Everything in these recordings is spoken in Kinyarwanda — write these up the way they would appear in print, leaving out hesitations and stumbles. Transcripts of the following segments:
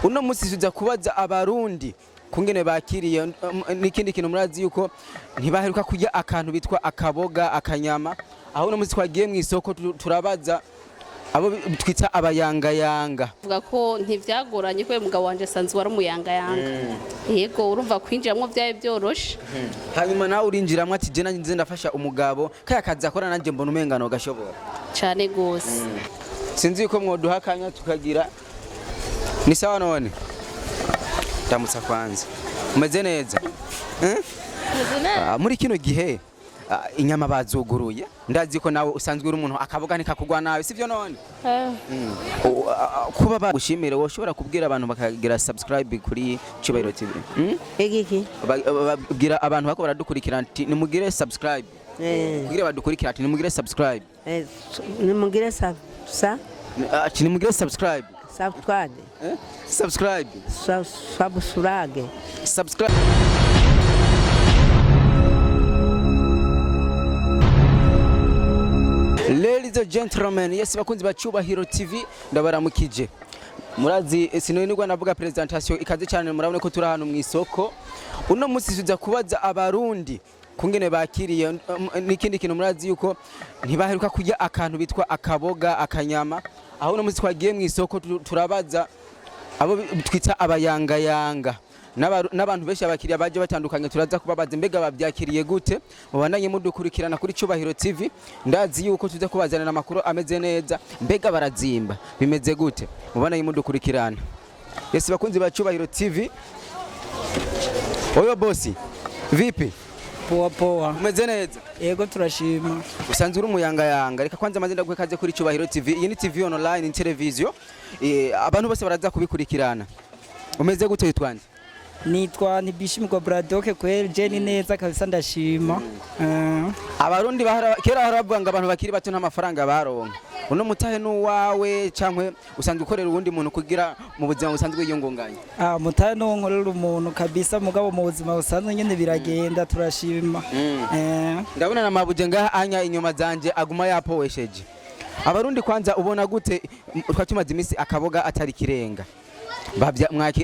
uno musi tuza kubaza abarundi kungene bakiriye n'ikindi kintu murazi yuko ntibaheruka kurya akantu bitwa akaboga akanyama aho uno musi twagiye mu isoko turabaza abo twita abayangayanga vuga ko ntivyagoranye ko umugabo wanje sanzwe wari umuyangayanga yego urumva kwinjiramwo vyaye byoroshe hanyuma nawe urinjiramwe ati je nanje ndafasha umugabo kaya kazi akora nanje mbona umengano gashobora cyane gose sinzi ko mwoduhakanya tukagira ni sawa none ndamutsa kwanza umeze neza muri kino gihe inyama bazuguruye ndazi ko nawe usanzwe uri umuntu akaboga nikakugwa nawe sivyo none kuba bagushimire woshobora kubwira abantu bakagira subscribe kuri Cyubahiro TV Egiki babwira abantu bako baradukurikira nimugire subscribe kugira badukurikira ati nimugire subscribe nimugire nimugire subscribe subscribe subscribe Ladies and gentlemen, yes bakunzi ba Cyubahiro TV ndabaramukije. Murazi sinonirwa navuga presentation ikaze cyane murabone ko turi hano mu isoko. Uno musi tuza kubaza abarundi kungene bakiriye n'ikindi kintu murazi yuko ntibaheruka kurya akantu bitwa akaboga akanyama aho uno musi twagiye mu isoko turabaza abo twita abayangayanga n'abantu benshi abakiriya baje batandukanye turaza kubabaza mbega babyakiriye gute mubandanye mudukurikirana kuri Cyubahiro TV ndazi yuko tuza kubazana amakuru ameze neza mbega barazimba bimeze gute mubandanye mudukurikirana yesi bakunzi ba Cyubahiro TV oyo bosi vipi poa umeze neza yego turashima usanzwe uri umuyangayanga reka kwanza amazina gwekaze kuri Cyubahiro TV iyi ni TV online in television abantu bose baraza kubikurikirana umeze gute yitwanje nitwa Ntibishimwa Bradoke kweli jeni neza kabisa ndashima abarundi kera haravuga ngo abantu bakiri bato n'amafaranga baronka uno mutahe n'uwawe cankwe usanzwe ukorera uwundi muntu kugira mu buzima busanzwe yiyongonganya mutahe no nkorera umuntu kabisa mugabo mu buzima busanzwe nyene biragenda turashima ndabona na mabuje ngaha anya inyuma zanje aguma yapowesheje abarundi kwanza ubona gute twatumaze imisi akaboga atari kirenga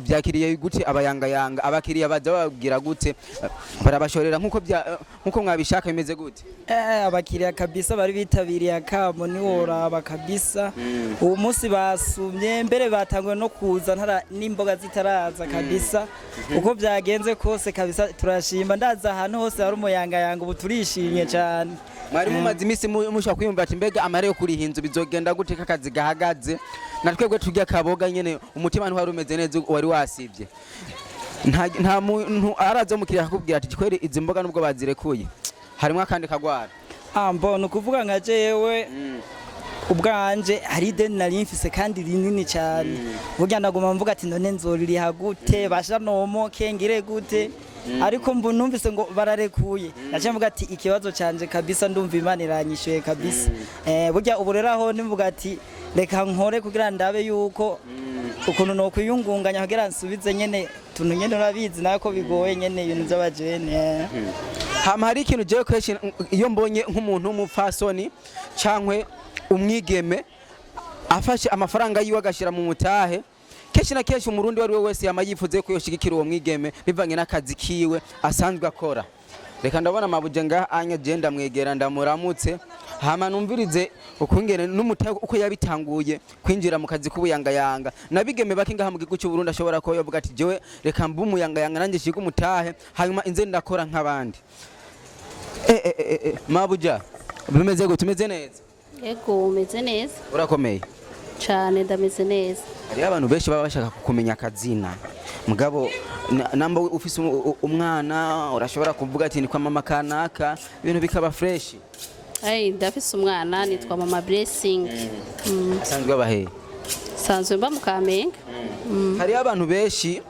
byakiriye gute abayangayanga abakiriya baza babwira gute barabashorera nkuko mwabishaka bimeze gute abakiriya kabisa bari bitabiriye akamo ni woraba kabisa uwo munsi basumye mbere batangwe no kuza ntara n'imboga zitaraza kabisa uko byagenze kose kabisa turashima ndaza ahantu hose hari umuyangayanga ubu turishimye cyane mwari mumaze imisi mushaka kwiyumva ati mbega amare yo kuri hinzu bizogenda gute kakazi gahagaze natwebwe tujya kaboga nyene umutima ntwari umeze neza wari wasivye nta muntu araza mukiriya akubwira ati kwere izi mboga nubwo bazirekuye harimo akandi kagwara mbona kuvuga nka jewe ubwanje hari ideni nari mfise kandi rinini cyane burya ndaguma mvuga ati none nzoririha gute basha nomoke ngire gute ariko numvise ngo bararekuye naje mvuga ati ikibazo canje kabisa ndumva Imana iranyishuye kabisa burya ubu rero aho nimvuga ati reka nkore kugira ndabe yuko ukuntu no kwiyungunganya kugira nsubize nyene tuntu nyene urabizi nako bigoye nyene ibintu by'abajene hama hari ikintu je question iyo mbonye nk'umuntu w'umupfasoni cankwe umwigeme afashe amafaranga yiwe agashira mu mutahe keshi na keshi umurundi wari we wese yamayifuze ko yoshigikira uwo mwigeme bivanye n'akazi kiwe asanzwe akora reka ndabona mabuje ngaha anya genda mwegera ndamuramutse hama numvirize ukungene n'umutego uko yabitanguye kwinjira mu kazi kubuyangayanga nabigeme baki ngaha mu gihugu cy'u Burundi ashobora ko yovuga ati jewe reka mbu umuyangayanga nanjye shiga umutahe hanyuma inze ndakora nk'abandi mabuja bimeze gute tumeze neza yego umeze neza urakomeye cyane ndameze neza hari abantu benshi baba bashaka kumenya akazina mugabo namba ufise umwana urashobora kuvuga ati ni kwa mama kanaka ibintu bikaba fresh ndafise umwana nitwa mama Blessing sanzwe bahe sanzwe mba mu Kamenge hari abantu benshi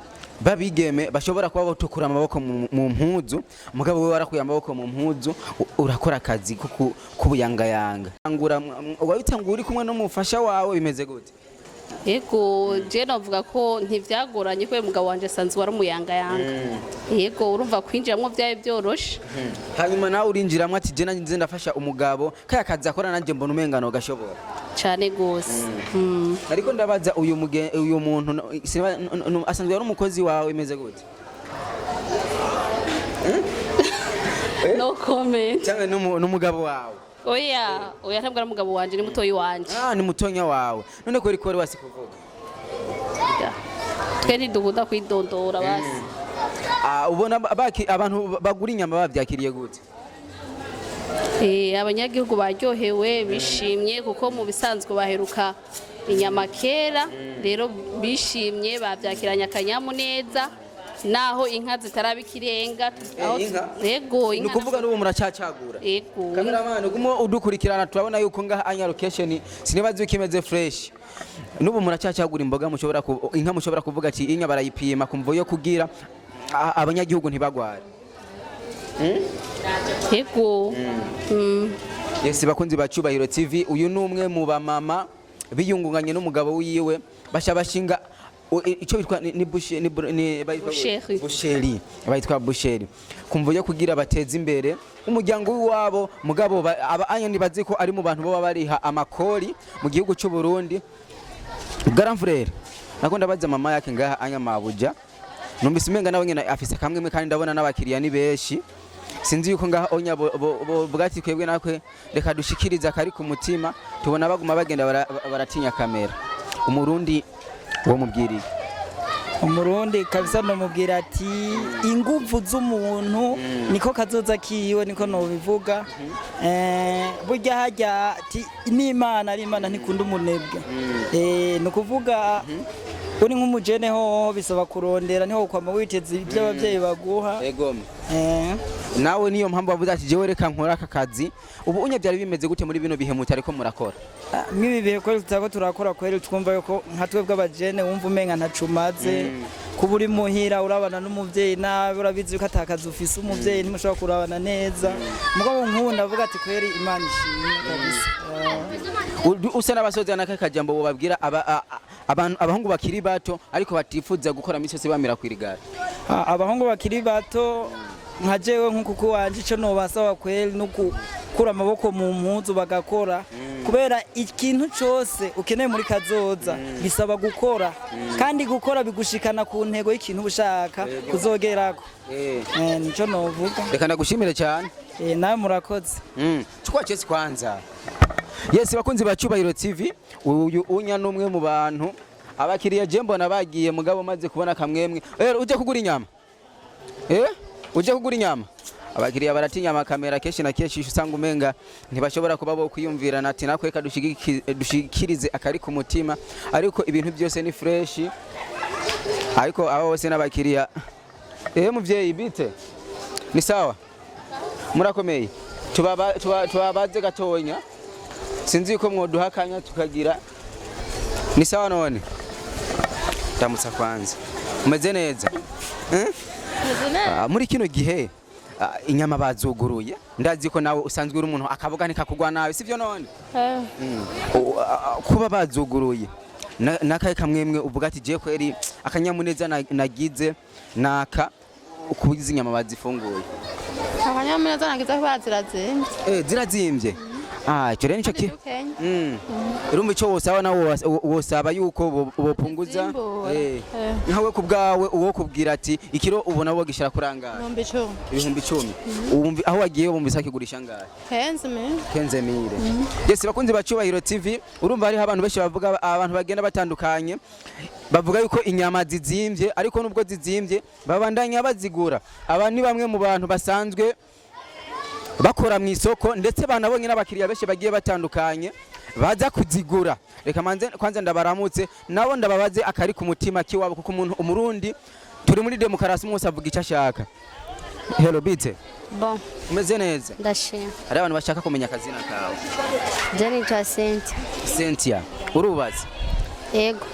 babigeme bashobora kuba batukura amaboko mu mpuzu mugabo we warakuye amaboko mu mpuzu urakora akazi kubuyangayanga angura wabitangura uri kumwe no mufasha wawe bimeze gute yego je navuga ko ntivyagoranye ko umugabo wanje sanzwe wari umuyangayanga yego urumva kwinjiramwo vyaye byoroshe hanyuma nawe urinjiramwe ati je nanje ndafasha umugabo kaya kazi akora nanje mbona umengano gashobora cyane gose ariko ndabaza uyu muntu asanzwe ari umukozi wawe imeze gute no comment cyangwa n'umugabo wawe oya ntabwo ari umugabo wanje ni mutoyi wanje ni mutonya wawe none ko riko wasi kuvuga twe ntidukunda kwidondora basi ubona abantu bagura inyama bavyakiriye gute abanyagihugu baryohewe bishimye kuko mu bisanzwe baheruka inyama kera rero bishimye bavyakiranya akanyamuneza naho inka zitarabikirenga yego inka nukuvuga n'ubu muracacagura yego cameraman ugumo udukurikirana turabona yuko ngaha anya location sinibazi ukimeze fresh n'ubu muracacagura imboga mushobora inka mushobora kuvuga ati inya barayipima kumvo yo kugira abanyagihugu ntibagware yego Yes bakunzi ba Cyubahiro TV uyu numwe mu bamama biyungunganye n'umugabo wiwe bashinga icyo bitwa ni busheri bayitwa busheri kumva yo kugira bateze imbere umuryango w'iwabo mugabo anya nibazi ko ari mu bantu baba bariha amakori mu gihugu cy'u Burundi Grand frère nakunda baza mama yake ngaha anya mabuja numvise umenga nawe nyine afise kamwe kandi ndabona n'abakiriya ni benshi sinzi yuko ngaha onya bwati kwebwe nakwe reka dushikiriza kari ku mutima tubona baguma bagenda baratinya kamera umurundi wo mubwiriye umurundi kabisa nomubwira ati inguvu z'umuntu niko kazoza kiwe niko no bivuga burya hajya ati n'Imana ari Imana ntikunda umunebwe nukuvuga uri nk'umujene ho bisaba kurondera niho kwama witeze ibyo abavyeyi baguha yego nawe niyo mpamvu bavuze ati jewe reka nkora aka kazi ubu unye byari bimeze gute muri bino bihe muti ariko murakora mwibi bihe ko tutako turakora kweri twumva yuko nka twebwe abajene wumva umenga ntacumaze kuba uri muhira urabana n'umuvyeyi nawe urabizi ko atakaza ufise umuvyeyi ntimushobora kurabana neza mugabo nk'ubu ndavuga ati kweri Imana ishimwe kabisa usa n'abasoza nakakajambo bo babwira abahungu bakiri bato ariko batifuza gukora misose bamira kwirigara abahungu bakiri bato nka jewe nk'uko wanje ico nobasaba kweri no gukura amaboko mu mpuzu bagakora kubera ikintu cyose ukeneye muri kazoza bisaba gukora kandi gukora bigushikana ku ntego y'ikintu ushaka kuzogerako nico novuga reka ndagushimire cyane nawe murakoze chukwa chesi kwanza Yes bakunzi ba Cyubahiro TV uyu unya numwe mu bantu abakiriya jembo nabagiye mugabo maze kubona kamwemwe uje kugura inyama uje kugura inyama abakiriya baratinya amakamera keshi na keshi usanga umenga ntibashobora kuba bo kwiyumvirana ati nakwe dushikirize akari ku mutima ariko ibintu byose ni fresh ariko abo bose n'abakiriya muvyeyi bite ni sawa murakomeye tubabaze gatonya sinzi ko mwoduhakanya tukagira ni sawa none ndamutsa kwanza umeze neza muri kino gihe inyama bazuguruye ndazi ko nawe usanzwe uri umuntu akavuga ntikakugwa nawe sivyo none kuba bazuguruye nakaye kamwemwe uvuga ati je kweri akanyamuneza nagize naka kubiza inyama bazifunguye akanyamuneza nagize bazirazimbye zirazimbye icyo rero nicyo urumva icyo wosaba nawe wosaba yuko bopunguza nkawe ku bwawe uwo kubwira ati ikiro ubona bo gishira kurangara ibihumbi 10 aho wagiye bumvise akigurisha ngahe 15000 Yes bakunzi ba Cyubahiro TV urumva hari abantu benshi bavuga abantu bagenda batandukanye bavuga yuko inyama zizimbye ariko nubwo zizimbye babandanya bazigura aba ni bamwe mu bantu basanzwe bakora mu isoko ndetse banabonye n'abakiriya benshi bagiye batandukanye baza kuzigura reka manze kwanza ndabaramutse nabo ndababaze akari ku mutima kiwabo kuko umuntu umurundi turi muri demokarasi mwose avuga icyo ashaka hello bite Bon umeze neza ndashima hari abantu bashaka kumenya akazina kawe Jenny Cynthia Cynthia urubaze yego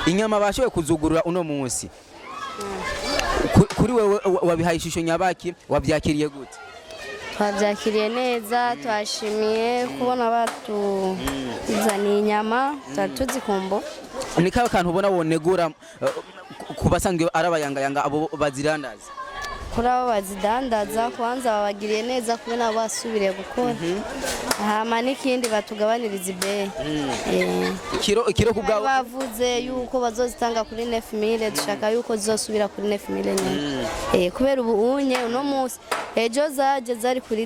inyama bashowe kuzugurura uno munsi kuri wewe wabihaye ishusho nyabaki wabyakiriye gute twabyakiriye neza twashimiye kubona batuzaniye inyama tuzikumbo ni kawe kantu ubona wonegura ku basanzwe arabayangayanga abo bazirandaza kuri abo bazidandaza kwanza babagiriye neza kubera nabo basubiriye gukora hama n'ikindi batugabaniriza ibeyi ikiro ku bwawe bavuze yuko bazozitanga kuri 9000 dushaka yuko zizosubira kuri 9000 nyine kubera ubu unye uno munsi ejo zaje zari kuri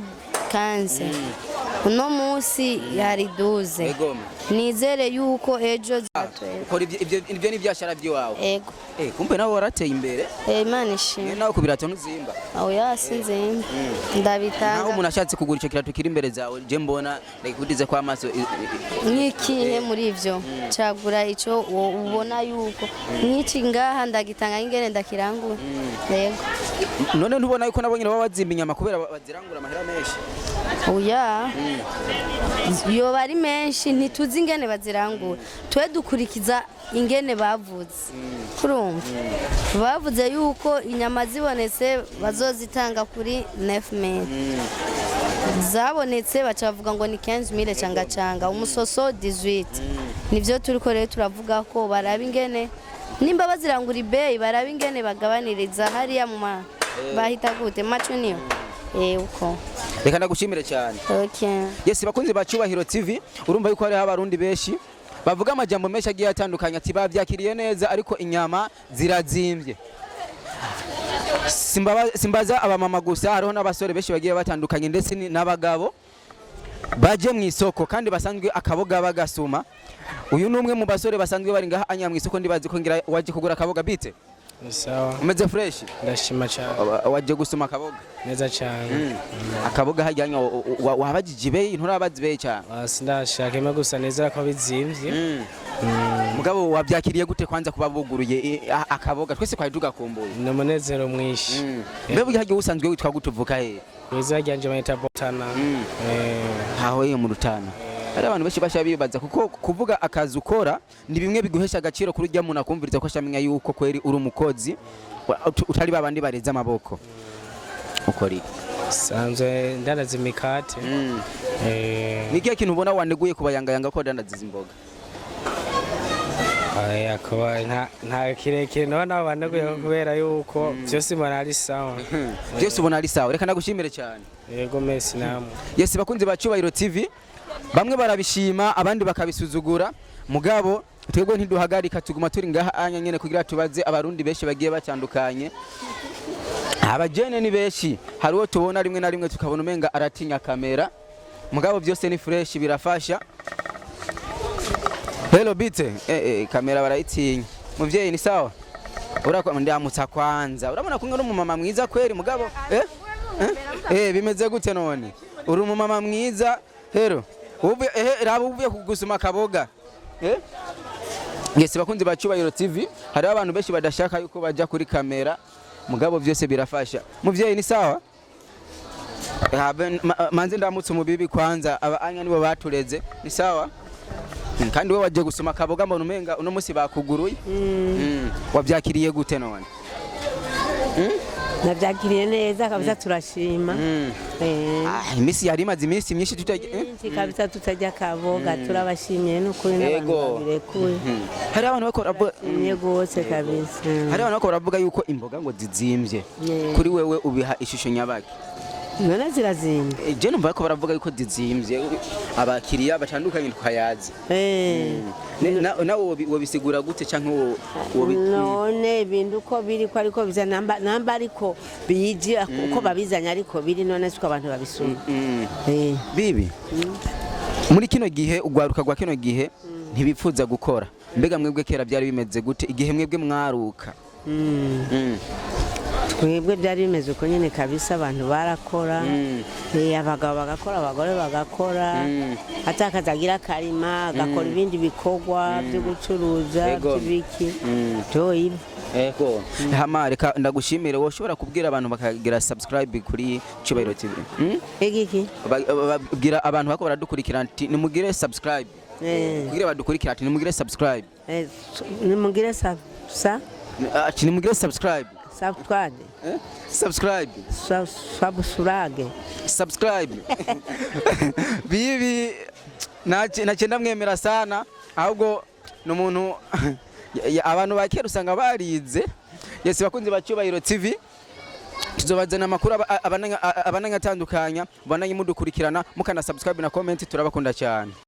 15 uno munsi yari 12 nizere yuko ejo ukora ibyo ni byashara byiwawe ego kumbe nawe warateye imbere Imana ishimwe nawe kubirato ntuzimba oya sinzimba ndabitanga naho umuntu ashatse kugura icyo kirato kiri imbere zawe je mbona ndikudize kwa amaso nkikihe muri ivyo cagura ico ubona yuko nk'iki ngaha ndagitanga ingene ndakirangura yego none ntubona yuko nabo nyine baba bazimba inyama kubera bazirangura amahera menshi oya yo bari menshi ntituzi ingene bazirangura twe dukurikiza ingene bavuze kurumva bavuze yuko inyama zibonetse bazozitanga kuri 9000 zabonetse baca bavuga ngo ni 15000 canga umusoso 18 nivyo turiko rero turavuga ko baraba ingene nimba bazirangura ibeyi baraba ingene bagabaniriza hariya mu bahita gute macu niyo uko reka ndagushimire cyane okay yes bakunzi ba Cyubahiro TV urumva yuko hari abarundi benshi bavuga amajambo menshi agiye atandukanye ati bavyakiriye neza ariko inyama zirazimbye simbaza abamama gusa hariho n'abasore benshi bagiye batandukanye ndetse n'abagabo baje mu isoko kandi basanzwe akaboga bagasuma uyu numwe mu basore basanzwe bari ngaha anya mu isoko ndibazi ko ngira waje kugura akaboga bite sawa umeze fresh ndashima cyane waje gusuma akaboga neza cyane akaboga hajyanye wabajije nturabazi cyane sindashaka gusa neza ko bizimvye mugabo wabyakiriye gute kwanza kuba buguruye akaboga twese kwaje tugakumbuye n'umunezero mwinshi mbebe hagiye usanzwe witwa gutuvuka he kweza ryanje bayita botana aho ye mu Rutana hari abantu benshi basha bibaza kuko kuvuga akazi ukora ni bimwe biguhesha agaciro kuri ujya muntu akumviriza ko ashamenya yuko kweri uri umukozi utari babandi bareza amaboko ukori sanzwe ndandaza imikate nikiye kintu ubona waneguye kubayangayanga ko dandaza imboga akaba nta kirekire nabona baneguye kubera yuko byose mbona ari sawa byose ubona ari sawa reka ndagushimire cyane yego mesi namwe yes bakunzi ba Cyubahiro TV bamwe barabishima abandi bakabisuzugura mugabo twebwe ntiduhagarika tuguma turi ngaha anya nyene kugira tubaze abarundi benshi bagiye batandukanye abajene ni benshi hari uwo tubona rimwe na rimwe tukabona umenga aratinya kamera mugabo byose ni fresh birafasha hello bite kamera barayitinya muvyeyi ni sawa urako ndamutsa kwanza urabona ko ngari umumama mwiza kweri mugabo bimeze gute none uri umumama mwiza hero raba uvuye kugusuma akaboga yes bakunzi ba Cyubahiro TV hari abantu benshi badashaka yuko baja kuri kamera mugabo byose birafasha muvyeyi ni sawa manze ndamutse umubibi kwanza abanya nibo batureze ni sawa kandi we waje gusuma akaboga mbona umenga uno musi bakuguruye wabyakiriye gute none nabyakiriye neza kabisa turashima imisi yari imaze imisi myinshi kabisa tutajya kaboga turabashimiye n'ukuri n'abantu babirekuye hari abantu bakora yegose kabisa hari abantu bakora bavuga yuko imboga ngo zizimbye kuri wewe ubiha ishusho nyabaki none zirazimba je numva ko baravuga yuko zizimbye abakiriya batandukanye twayazi nawe wobisigura gute canke none ibintu uko biri ko ariko biza namba ariko biji uko babizanya ariko biri none siko abantu babisuma bibi muri kino gihe ugwaruka gwa kino gihe ntibipfuza gukora mbega mwebwe kera byari bimeze gute igihe mwebwe mwaruka twebwe byari bimeze uko nyine kabisa abantu barakora abagabo bagakora abagore bagakora atakazagira karima agakora ibindi bikorwa byo gucuruza by'ibiki byo ego hama reka ndagushimire wowe ushobora kubwira abantu bakagira subscribe kuri Cyubahiro TV egiki babwira abantu bako baradukurikirana ati nimugire subscribe kugira badukurikirana ati nimugire subscribe nimugire ati nimugire subscribe subscribe bibi nacenda mwemera sana ahubwo n'umuntu abantu bakera usanga barize yes bakunzi ba Cyubahiro TV tuzobazana amakuru abananya atandukanya bananye mudukurikirana mukana subscribe na comment turabakunda cyane.